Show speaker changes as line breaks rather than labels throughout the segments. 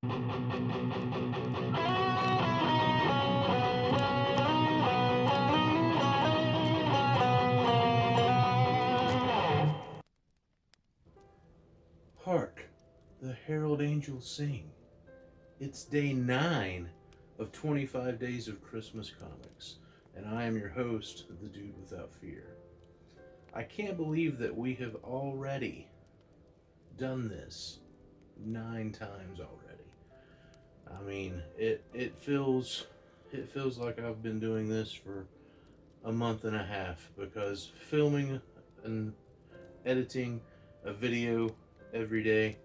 Hark, the herald angels sing. It's day 9 of 25 days of Christmas comics, and I am your host, the Dude Without Fear. I can't believe that we have already done this 9 times already. I mean, it feels like I've been doing this for a month and a half because filming and editing a video every day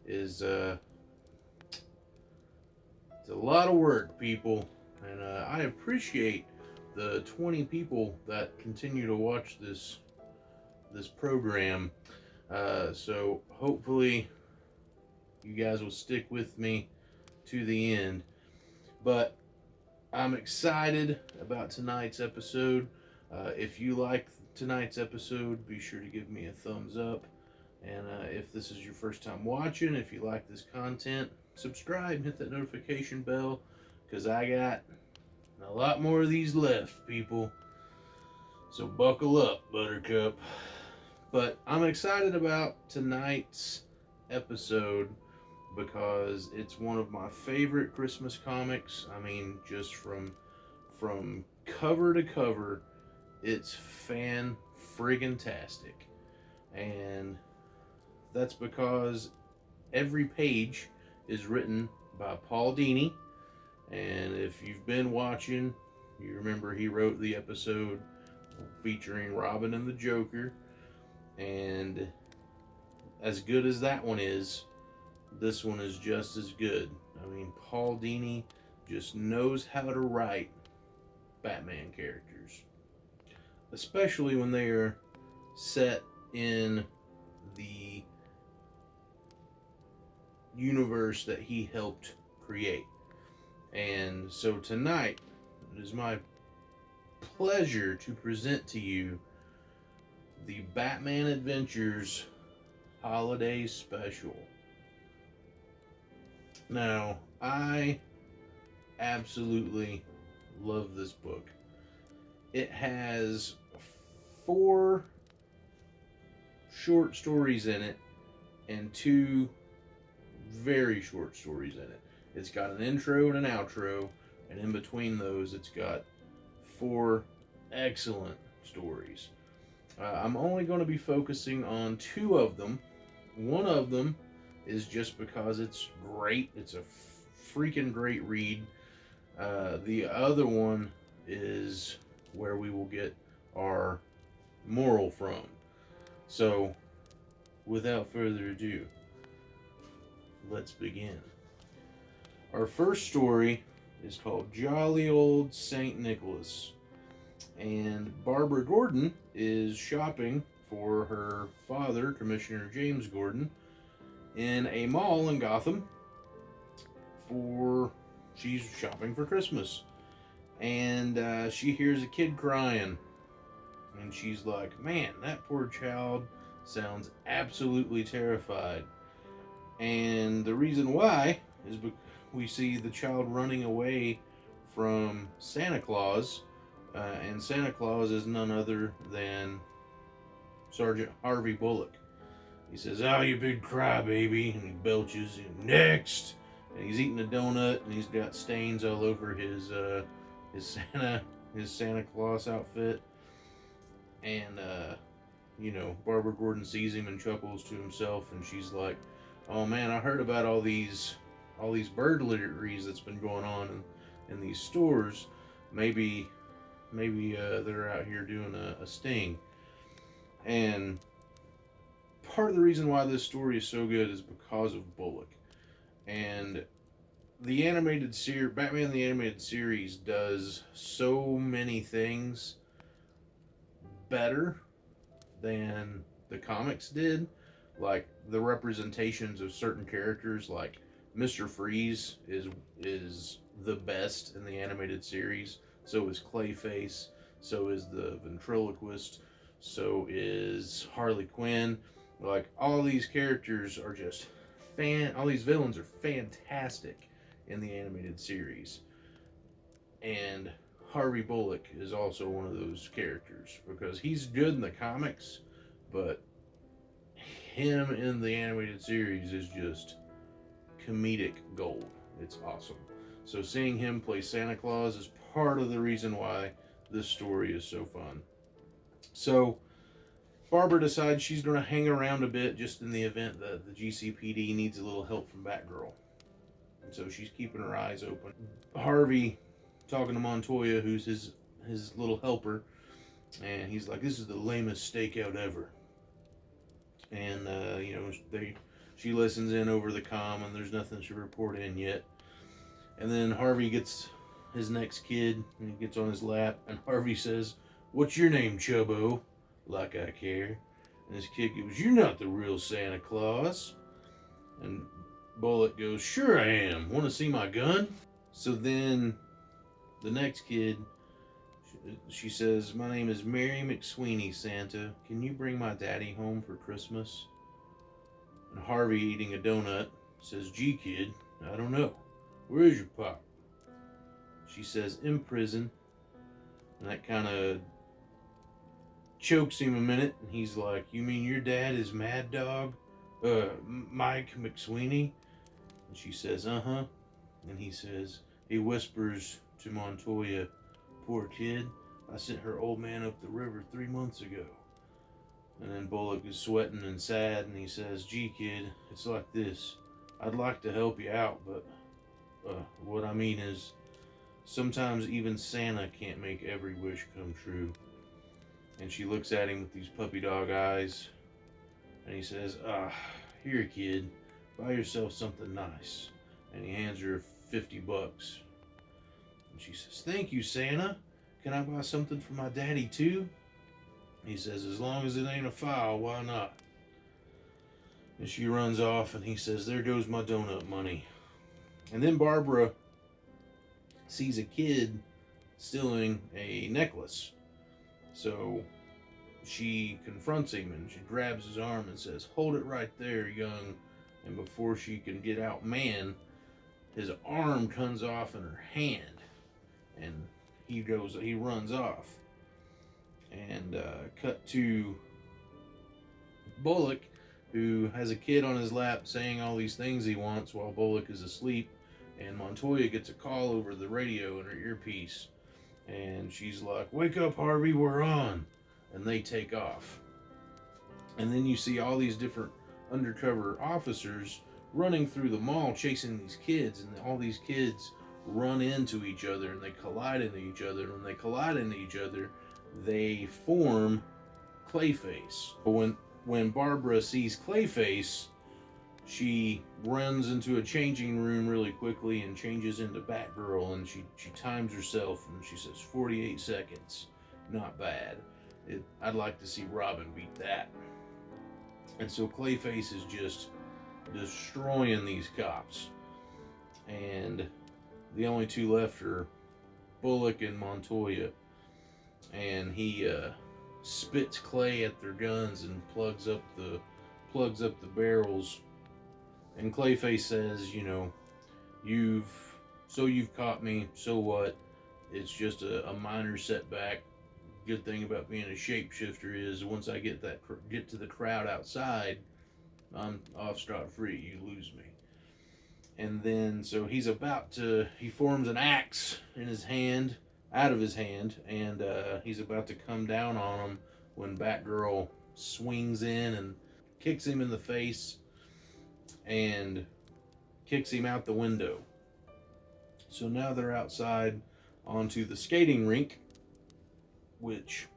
is it's a lot of work, people, and I appreciate the 20 people that continue to watch this program. So hopefully you guys will stick with me to the end. But I'm excited about tonight's episode. If you like tonight's episode, be sure to give me a thumbs up. And if this is your first time watching, if you like this content, subscribe and hit that notification bell because I got a lot more of these left, people. So buckle up, Buttercup. But I'm excited about tonight's episode because it's one of my favorite Christmas comics. I mean, just from cover to cover, it's fan friggin' tastic. And that's because every page is written by Paul Dini. And if you've been watching, you remember he wrote the episode featuring Robin and the Joker. And as good as that one is, this one is just as good. I mean, Paul Dini just knows how to write Batman characters, especially when they are set in the universe that he helped create. And so tonight, it is my pleasure to present to you the Batman Adventures Holiday Special. Now, I absolutely love this book. It has 4 short stories in it and 2 very short stories in it. It's got an intro and an outro, and in between those, it's got 4 excellent stories. I'm only going to be focusing on 2 of them. One of them is just because it's great. It's a freaking great read. The other one is where we will get our moral from. So, without further ado, let's begin. Our first story is called Jolly Old St. Nicholas. And Barbara Gordon is shopping for her father, Commissioner James Gordon, in a mall in Gotham. She's shopping for Christmas. And she hears a kid crying. And she's like, man, that poor child sounds absolutely terrified. And the reason why is because we see the child running away from Santa Claus. And Santa Claus is none other than Sergeant Harvey Bullock. He says, "Oh, you big crybaby," and he belches. Next, and he's eating a donut, and he's got stains all over his Santa Claus outfit. And Barbara Gordon sees him and chuckles to himself, and she's like, "Oh man, I heard about all these burglaries that's been going on in these stores. Maybe they're out here doing a sting." And part of the reason why this story is so good is because of Bullock. And the Batman the Animated Series does so many things better than the comics did. Like the representations of certain characters, like Mr. Freeze is the best in the animated series. So is Clayface. So is the ventriloquist. So is Harley Quinn. Like all these characters are just all these villains are fantastic in the animated series. And Harvey Bullock is also one of those characters because he's good in the comics, but him in the animated series is just comedic gold. It's awesome. So seeing him play Santa Claus is part of the reason why this story is so fun. So Barbara decides she's going to hang around a bit just in the event that the GCPD needs a little help from Batgirl. And so she's keeping her eyes open. Harvey talking to Montoya, who's his little helper, and he's like, "This is the lamest stakeout ever." And she listens in over the comm, and there's nothing to report in yet. And then Harvey gets his next kid, and he gets on his lap, and Harvey says, "What's your name, Chubbo? Like I care." And his kid goes, "You're not the real Santa Claus." And Bullock goes, "Sure I am. Want to see my gun?" So then the next kid, she says, "My name is Mary McSweeney, Santa. Can you bring my daddy home for Christmas?" And Harvey, eating a donut, says, "Gee, kid, I don't know. Where is your pop?" She says, "In prison." And that kind of chokes him a minute. And he's like, "You mean your dad is Mad Dog? Mike McSweeney?" And she says, "Uh-huh." And he whispers to Montoya, "Poor kid. I sent her old man up the river 3 months ago." And then Bullock is sweating and sad, and he says, "Gee, kid, it's like this. I'd like to help you out, but what I mean is, sometimes even Santa can't make every wish come true." And she looks at him with these puppy dog eyes, and he says, "Here, kid, buy yourself something nice." And he hands her $50. And she says, "Thank you, Santa. Can I buy something for my daddy too?" He says, "As long as it ain't a foul, why not?" And she runs off, and he says, "There goes my donut money." And then Barbara sees a kid stealing a necklace. So she confronts him, and she grabs his arm and says, "Hold it right there, young." And before she can get out man, his arm comes off in her hand, and he runs off. And cut to Bullock, who has a kid on his lap saying all these things he wants while Bullock is asleep. And Montoya gets a call over the radio in her earpiece, and she's like, "Wake up, Harvey, we're on." And they take off. And then you see all these different undercover officers running through the mall chasing these kids, and all these kids run into each other, and they collide into each other. And when they collide into each other, they form Clayface. When Barbara sees Clayface, she runs into a changing room really quickly and changes into Batgirl, and she times herself, and she says 48 seconds. Not bad. I'd like to see Robin beat that. And so Clayface is just destroying these cops. And the only two left are Bullock and Montoya. And he spits clay at their guns and plugs up the barrels. And Clayface says, "You've caught me. So what? It's just a minor setback. Good thing about being a shapeshifter is once I get to the crowd outside, I'm off scot-free. You lose me." And then so he forms an axe out of his hand, and he's about to come down on him when Batgirl swings in and kicks him in the face and kicks him out the window. So now they're outside onto the skating rink, which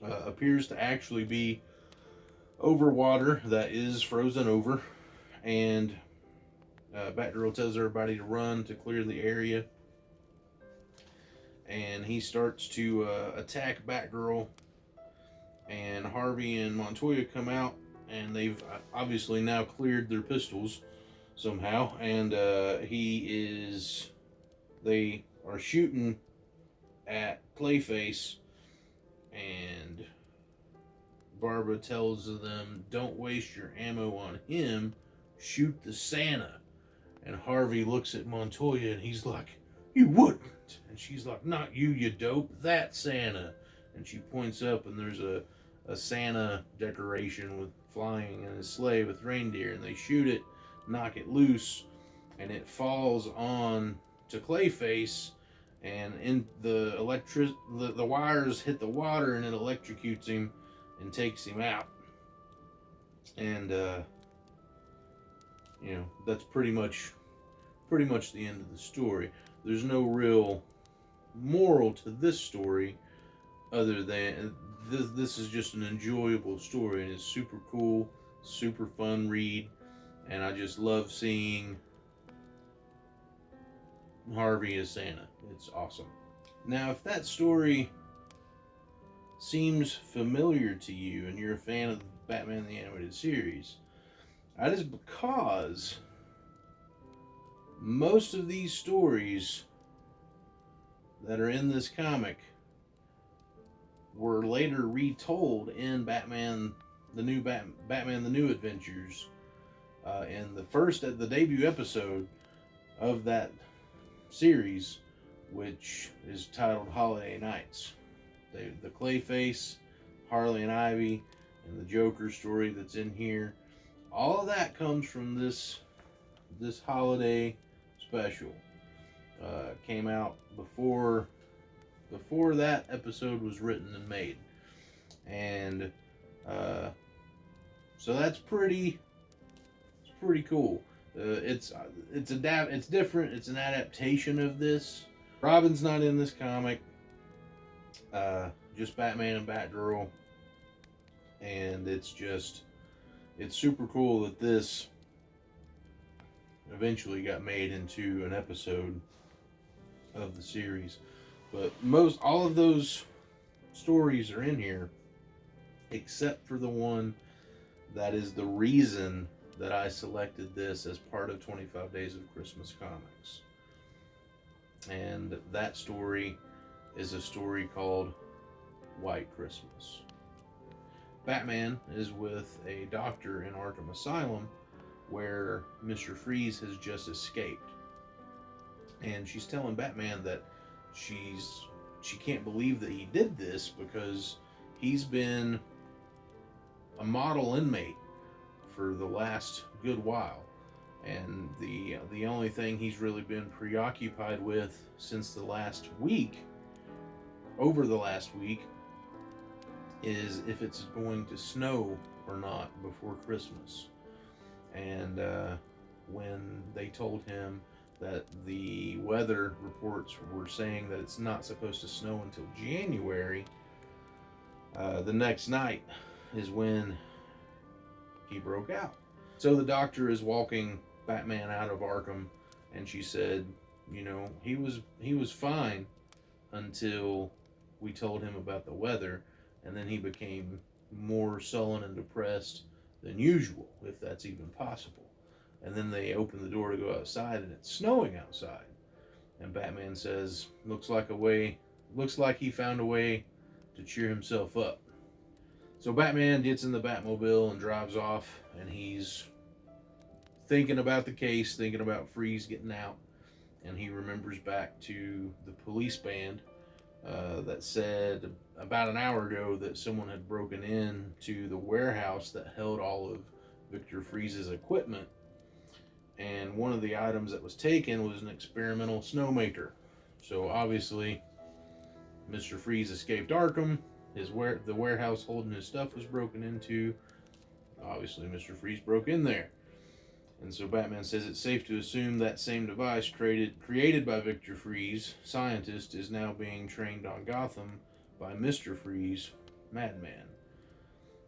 appears to actually be over water that is frozen over. And Batgirl tells everybody to run to clear the area. And he starts to attack Batgirl. And Harvey and Montoya come out, and they've obviously now cleared their pistols somehow. And they are shooting at Clayface, and Barbara tells them, "Don't waste your ammo on him. shoot the Santa. And Harvey looks at Montoya and he's like, you wouldn't. And she's like, not you, you dope, that Santa. And she points up and there's a Santa decoration with flying in a sleigh with reindeer, and they shoot it, knock it loose, and it falls on to Clayface, and in the wires hit the water and it electrocutes him and takes him out. And that's pretty much the end of the story. There's no real moral to this story other than this is just an enjoyable story, and it's super cool, super fun read, and I just love seeing Harvey as Santa. It's awesome. Now, if that story seems familiar to you and you're a fan of Batman the Animated Series, that is because most of these stories that are in this comic were later retold in Batman the New Adventures. In the debut episode of that series, which is titled Holiday Nights. The Clayface, Harley and Ivy, and the Joker story that's in here, all of that comes from this holiday special. Came out before that episode was written and made, and so that's pretty cool. It's different. It's an adaptation of this. Robin's not in this comic. Just Batman and Batgirl, and it's super cool that this eventually got made into an episode of the series. But all of those stories are in here, except for the one that is the reason that I selected this as part of 25 Days of Christmas Comics. And that story is a story called White Christmas. Batman is with a doctor in Arkham Asylum where Mr. Freeze has just escaped. And she's telling Batman that she can't believe that he did this because he's been a model inmate for the last good while, and the only thing he's really been preoccupied with since the last week is if it's going to snow or not before Christmas. And when they told him that the weather reports were saying that it's not supposed to snow until January, the next night is when he broke out. So the doctor is walking Batman out of Arkham, and she said, he was fine until we told him about the weather, and then he became more sullen and depressed than usual, if that's even possible. And then they open the door to go outside, and it's snowing outside. And Batman says, looks like he found a way to cheer himself up. So Batman gets in the Batmobile and drives off, and he's thinking about the case, thinking about Freeze getting out, and he remembers back to the police band that said about an hour ago that someone had broken in to the warehouse that held all of Victor Freeze's equipment, and one of the items that was taken was an experimental snowmaker. So obviously Mr. Freeze escaped Arkham. The warehouse holding his stuff was broken into. Obviously Mr. Freeze broke in there. And so Batman says it's safe to assume that same device created by Victor Freeze, scientist, is now being trained on Gotham by Mr. Freeze, Madman.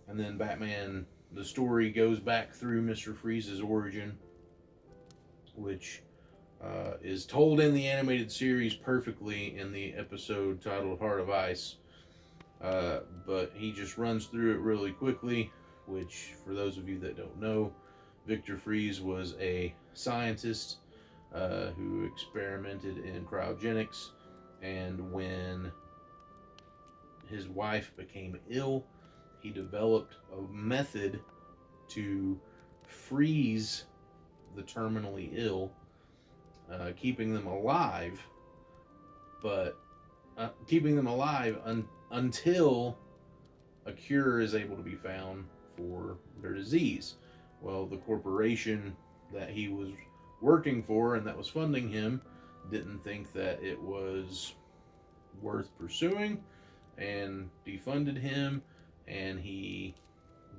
And then the story goes back through Mr. Freeze's origin, which is told in the animated series perfectly in the episode titled Heart of Ice. But he just runs through it really quickly, which, for those of you that don't know, Victor Freeze was a scientist who experimented in cryogenics, and when his wife became ill, he developed a method to freeze the terminally ill, keeping them alive, but keeping them alive until a cure is able to be found for their disease. Well, the corporation that he was working for and that was funding him didn't think that it was worth pursuing and defunded him, and he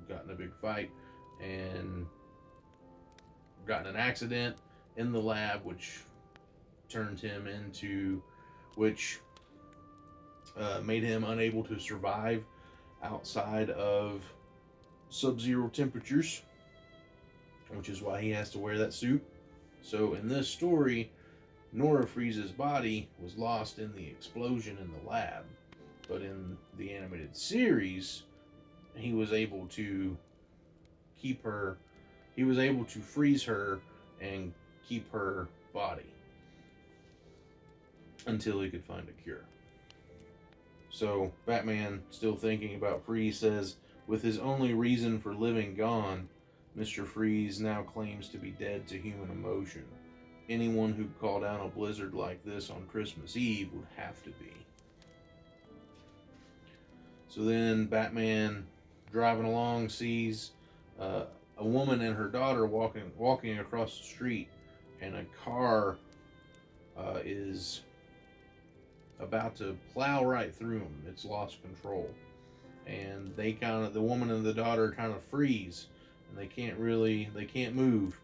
got in a big fight and got in an accident in the lab, which turned him into, which made him unable to survive outside of sub-zero temperatures, which is why he has to wear that suit. So in this story, Nora Freeze's body was lost in the explosion in the lab, but in the animated series, he was able to keep her, he was able to freeze her and keep her body until he could find a cure. So Batman, still thinking about Freeze, says, with his only reason for living gone, Mr. Freeze now claims to be dead to human emotion. Anyone who'd call down a blizzard like this on Christmas Eve would have to be. So then Batman, driving along, sees a woman and her daughter walking across the street, and a car is about to plow right through them. It's lost control, and the woman and the daughter kind of freeze, and they can't move,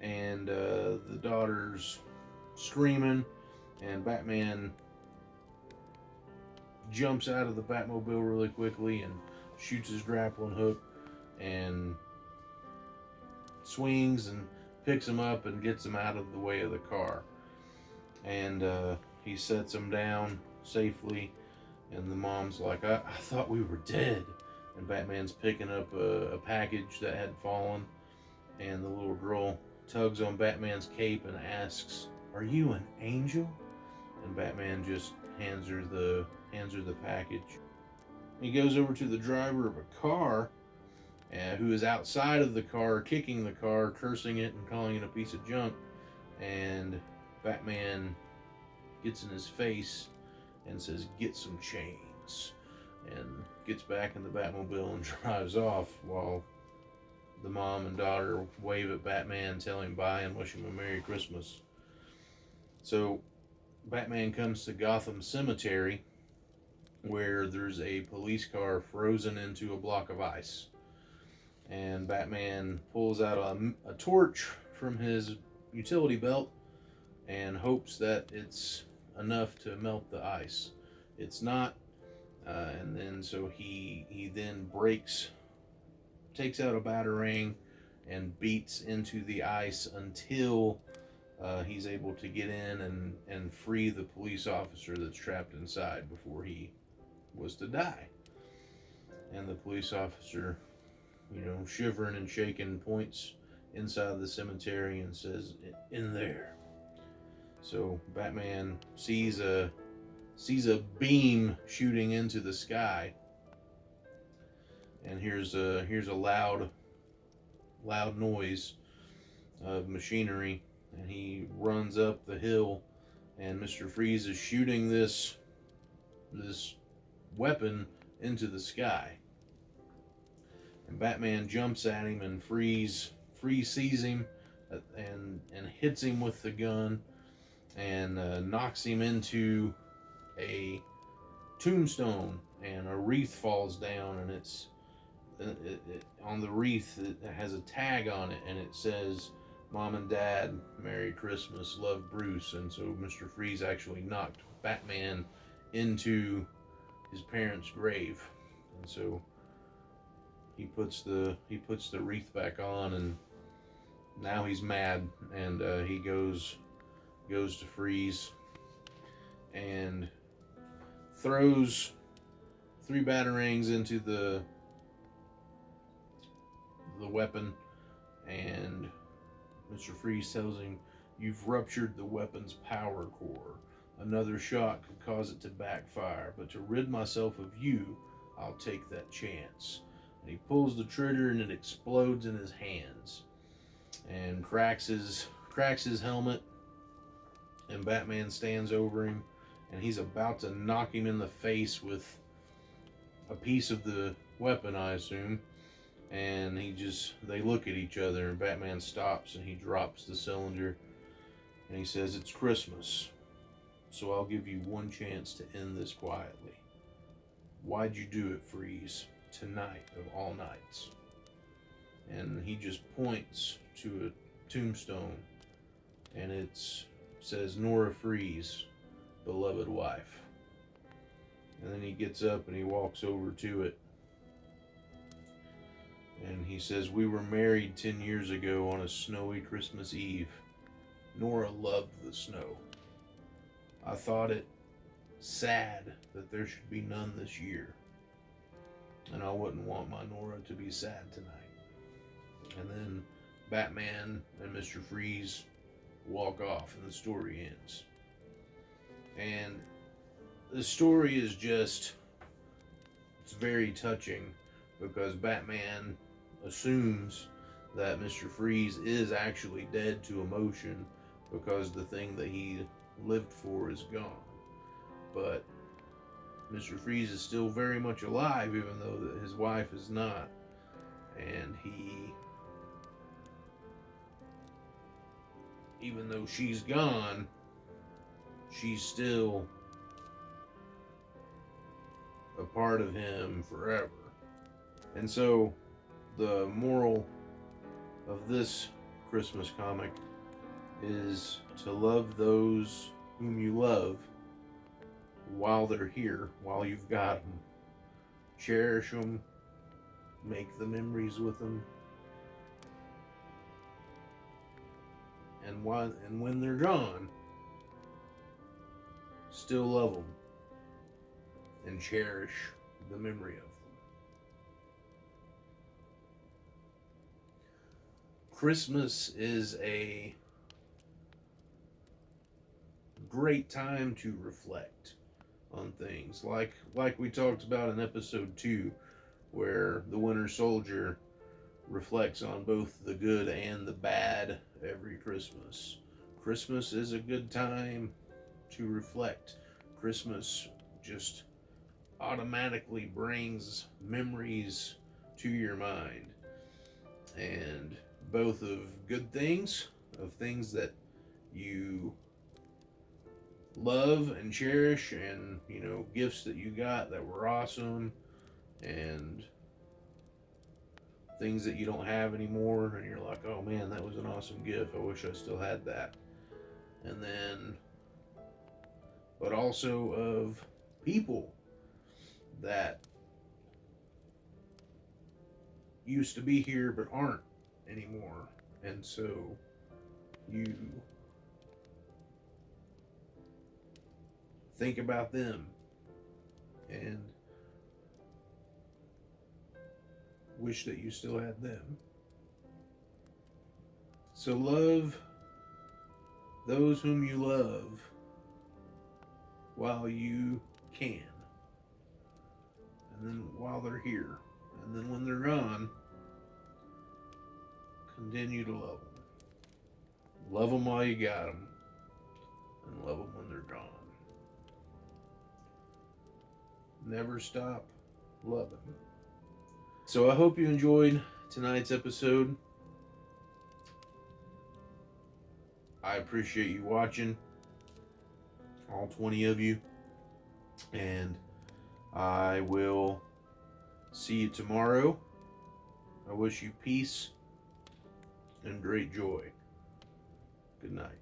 and the daughter's screaming, and Batman jumps out of the Batmobile really quickly and shoots his grappling hook and swings and picks him up and gets him out of the way of the car, and he sets him down safely, and the mom's like, I thought we were dead. And Batman's picking up a package that had fallen, and the little girl tugs on Batman's cape and asks, "Are you an angel?" And Batman just hands her the package. He goes over to the driver of a car, who is outside of the car, kicking the car, cursing it, and calling it a piece of junk. And Batman gets in his face and says, "Get some chains," and gets back in the Batmobile and drives off, while the mom and daughter wave at Batman, tell him bye, and wish him a Merry Christmas. So Batman comes to Gotham Cemetery, where there's a police car frozen into a block of ice, and Batman pulls out a torch from his utility belt and hopes that it's enough to melt the ice. It's not, and then so he then takes out a batarang and beats into the ice until he's able to get in and free the police officer that's trapped inside before he was to die. And the police officer, shivering and shaking, points inside the cemetery and says, "In there." So Batman sees a beam shooting into the sky, and here's a loud noise of machinery, and he runs up the hill, and Mr. Freeze is shooting this weapon into the sky, and Batman jumps at him, and Freeze sees him and hits him with the gun and knocks him into a tombstone, and a wreath falls down, and it's on the wreath it has a tag on it, and it says, "Mom and Dad, Merry Christmas, love, Bruce." And so Mr. Freeze actually knocked Batman into his parents' grave, and so he puts the wreath back on, and now he's mad, and he goes to Freeze and throws 3 batarangs into the weapon, and Mr. Freeze tells him, "You've ruptured the weapon's power core. Another shot could cause it to backfire, but to rid myself of you, I'll take that chance." And he pulls the trigger, and it explodes in his hands. and cracks his helmet, and Batman stands over him, and he's about to knock him in the face with a piece of the weapon, I assume. And they look at each other, and Batman stops and he drops the cylinder, and he says, "It's Christmas, so I'll give you one chance to end this quietly. Why'd you do it, Freeze? Tonight of all nights." And he just points to a tombstone, and it says, "Nora Freeze, beloved wife." And then he gets up and he walks over to it, and he says, "We were married 10 years ago on a snowy Christmas Eve. Nora loved the snow. I thought it sad that there should be none this year, and I wouldn't want my Nora to be sad tonight." And then Batman and Mr. Freeze walk off, and the story ends. And the story is it's very touching, because Batman assumes that Mr. Freeze is actually dead to emotion, because the thing that he lived for is gone. But Mr. Freeze is still very much alive, even though that his wife is not. And even though she's gone, she's still a part of him forever. And so the moral of this Christmas comic is to love those whom you love while they're here, while you've got them. Cherish them, make the memories with them, and when they're gone, still love them and cherish the memory of them. Christmas is a great time to reflect on things, like we talked about in episode 2, where the Winter Soldier reflects on both the good and the bad every Christmas. Christmas is a good time to reflect. Christmas just automatically brings memories to your mind, and both of good things, of things that you love and cherish, and gifts that you got that were awesome, and things that you don't have anymore, and you're like, "Oh man, that was an awesome gift, I wish I still had that." And then, but also of people that used to be here but aren't anymore, and so you think about them and wish that you still had them. So love those whom you love while you can, and then while they're here, and then when they're gone, continue to love them. Love them while you got them, and love them when they're gone. Never stop loving. So I hope you enjoyed tonight's episode. I appreciate you watching, all 20 of you, and I will see you tomorrow. I wish you peace and great joy. Good night.